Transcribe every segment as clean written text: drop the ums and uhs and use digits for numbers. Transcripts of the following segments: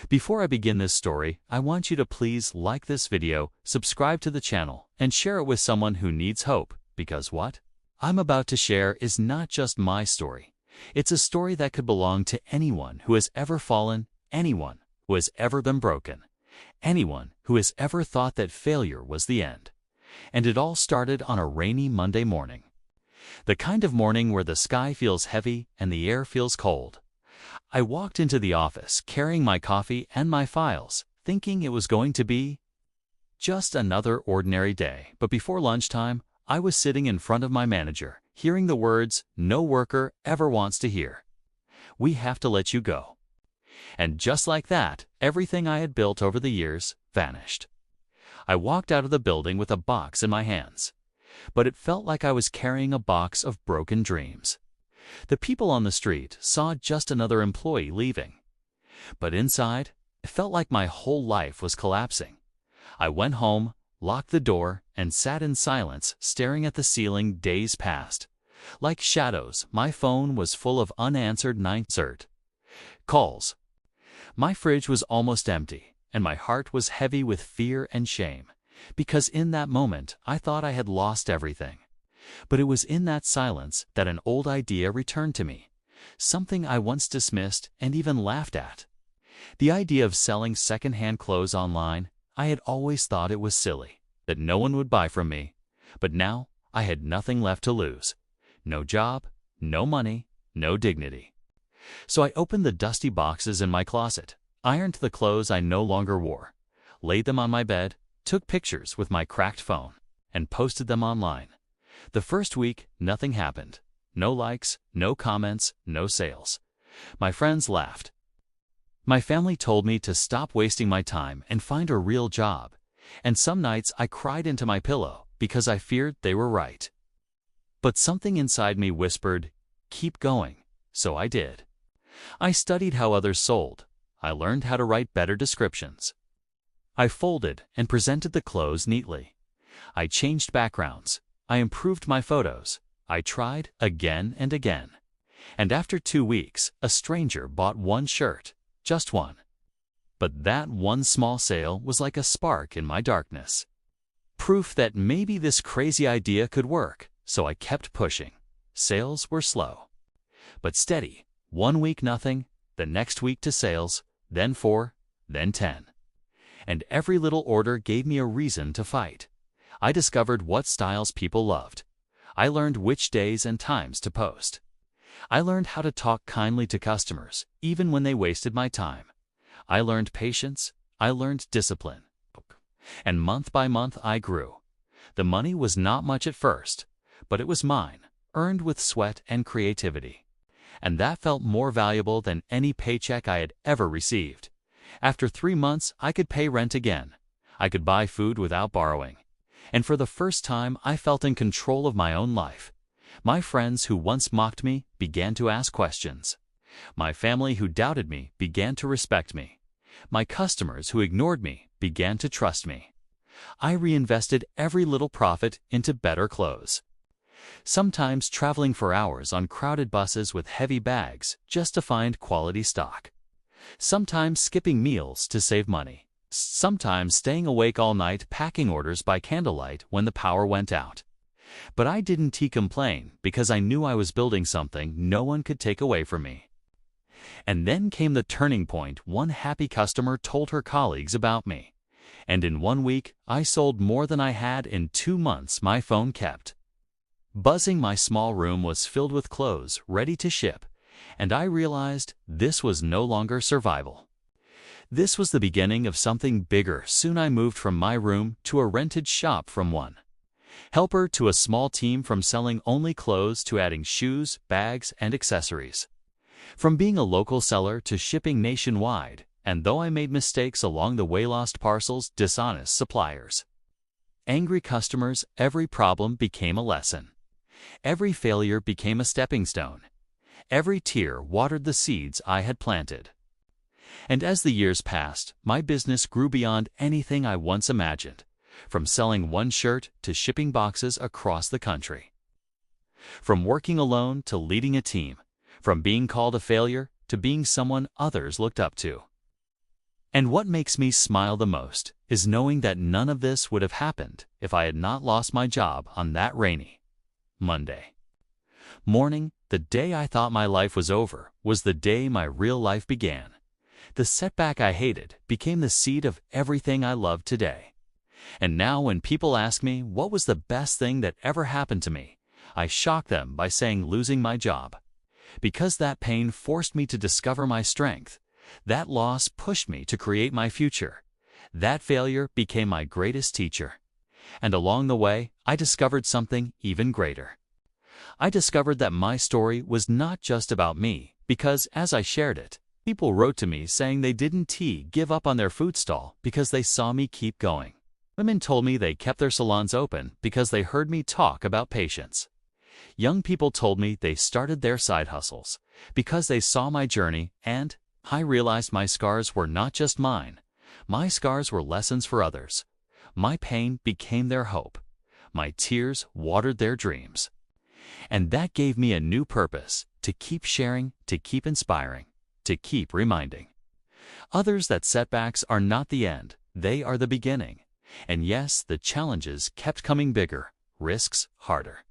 Before I begin this story, I want you to please like this video, subscribe to the channel, and share it with someone who needs hope, because what I'm about to share is not just my story. It's a story that could belong to anyone who has ever fallen, anyone who has ever been broken, anyone who has ever thought that failure was the end. And it all started on a rainy Monday morning. The kind of morning where the sky feels heavy and the air feels cold. I walked into the office carrying my coffee and my files, thinking it was going to be just another ordinary day. But before lunchtime, I was sitting in front of my manager, hearing the words no worker ever wants to hear. "We have to let you go." And just like that, everything I had built over the years vanished. I walked out of the building with a box in my hands, but it felt like I was carrying a box of broken dreams. The people on the street saw just another employee leaving, but inside, it felt like my whole life was collapsing. I went home, locked the door, and sat in silence, staring at the ceiling. Days passed. Like shadows, my phone was full of unanswered night calls. My fridge was almost empty, and my heart was heavy with fear and shame, because in that moment I thought I had lost everything. But it was in that silence that an old idea returned to me, something I once dismissed and even laughed at. The idea of selling second-hand clothes online. I had always thought it was silly, that no one would buy from me, but now I had nothing left to lose. No job, no money, no dignity. So I opened the dusty boxes in my closet, ironed the clothes I no longer wore, laid them on my bed, took pictures with my cracked phone, and posted them online. The first week, nothing happened. No likes, no comments, no sales. My friends laughed. My family told me to stop wasting my time and find a real job, and some nights I cried into my pillow because I feared they were right. But something inside me whispered, "Keep going," so I did. I studied how others sold. I learned how to write better descriptions. I folded and presented the clothes neatly. I changed backgrounds. I improved my photos. I tried again and again. And after 2 weeks, a stranger bought one shirt, just one. But that one small sale was like a spark in my darkness. Proof that maybe this crazy idea could work, so I kept pushing. Sales were slow, but steady. 1 week nothing, the next week to sales, then 4, then 10. And every little order gave me a reason to fight. I discovered what styles people loved. I learned which days and times to post. I learned how to talk kindly to customers, even when they wasted my time. I learned patience. I learned discipline. And month by month I grew. The money was not much at first, but it was mine, earned with sweat and creativity. And that felt more valuable than any paycheck I had ever received. After 3 months, I could pay rent again. I could buy food without borrowing. And for the first time, I felt in control of my own life. My friends who once mocked me began to ask questions. My family who doubted me began to respect me. My customers who ignored me began to trust me. I reinvested every little profit into better clothes. Sometimes traveling for hours on crowded buses with heavy bags just to find quality stock. Sometimes skipping meals to save money. Sometimes staying awake all night packing orders by candlelight when the power went out. But I didn't complain because I knew I was building something no one could take away from me. And then came the turning point. One happy customer told her colleagues about me. And in 1 week, I sold more than I had in 2 months. My phone kept buzzing. My small room was filled with clothes ready to ship. And I realized this was no longer survival. This was the beginning of something bigger. Soon I moved from my room to a rented shop, from one helper to a small team, from selling only clothes to adding shoes, bags, and accessories. From being a local seller to shipping nationwide, and though I made mistakes along the way, lost parcels, dishonest suppliers, angry customers, every problem became a lesson. Every failure became a stepping stone. Every tear watered the seeds I had planted. And as the years passed, my business grew beyond anything I once imagined, from selling one shirt to shipping boxes across the country. From working alone to leading a team, from being called a failure to being someone others looked up to. And what makes me smile the most is knowing that none of this would have happened if I had not lost my job on that rainy Monday morning. The day I thought my life was over was the day my real life began. The setback I hated became the seed of everything I love today. And now when people ask me what was the best thing that ever happened to me, I shock them by saying losing my job. Because that pain forced me to discover my strength. That loss pushed me to create my future. That failure became my greatest teacher. And along the way, I discovered something even greater. I discovered that my story was not just about me, because as I shared it, people wrote to me saying they didn't give up on their food stall because they saw me keep going. Women told me they kept their salons open because they heard me talk about patience. Young people told me they started their side hustles because they saw my journey, and I realized my scars were not just mine. My scars were lessons for others. My pain became their hope. My tears watered their dreams. And that gave me a new purpose, to keep sharing, to keep inspiring, to keep reminding others that setbacks are not the end, they are the beginning. And yes, the challenges kept coming bigger, risks harder,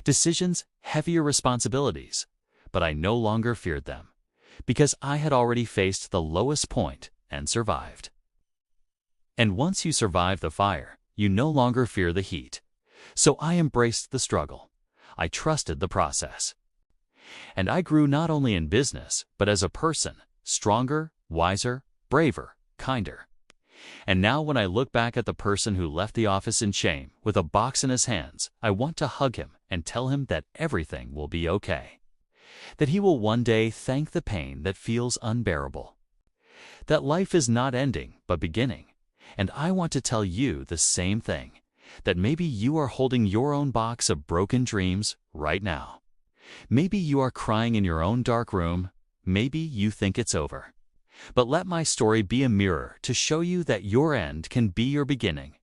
decisions heavier responsibilities, but I no longer feared them, because I had already faced the lowest point and survived. And once you survive the fire, you no longer fear the heat. So I embraced the struggle. I trusted the process. And I grew not only in business, but as a person, stronger, wiser, braver, kinder. And now when I look back at the person who left the office in shame with a box in his hands, I want to hug him and tell him that everything will be okay. That he will one day thank the pain that feels unbearable. That life is not ending, but beginning. And I want to tell you the same thing. That maybe you are holding your own box of broken dreams right now. Maybe you are crying in your own dark room. Maybe you think it's over. But let my story be a mirror to show you that your end can be your beginning.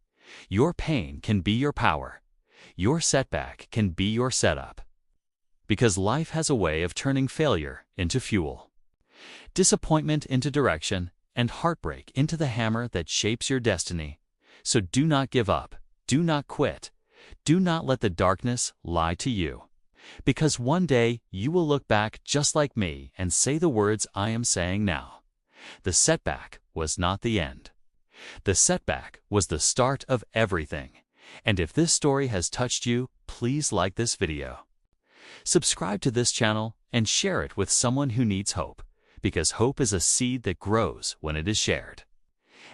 Your pain can be your power. Your setback can be your setup. Because life has a way of turning failure into fuel, disappointment into direction, and heartbreak into the hammer that shapes your destiny. So do not give up. Do not quit. Do not let the darkness lie to you. Because one day you will look back just like me and say the words I am saying now. The setback was not the end. The setback was the start of everything. And if this story has touched you, please like this video. Subscribe to this channel and share it with someone who needs hope, because hope is a seed that grows when it is shared.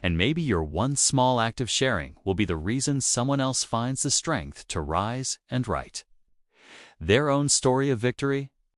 And maybe your one small act of sharing will be the reason someone else finds the strength to rise and write their own story of victory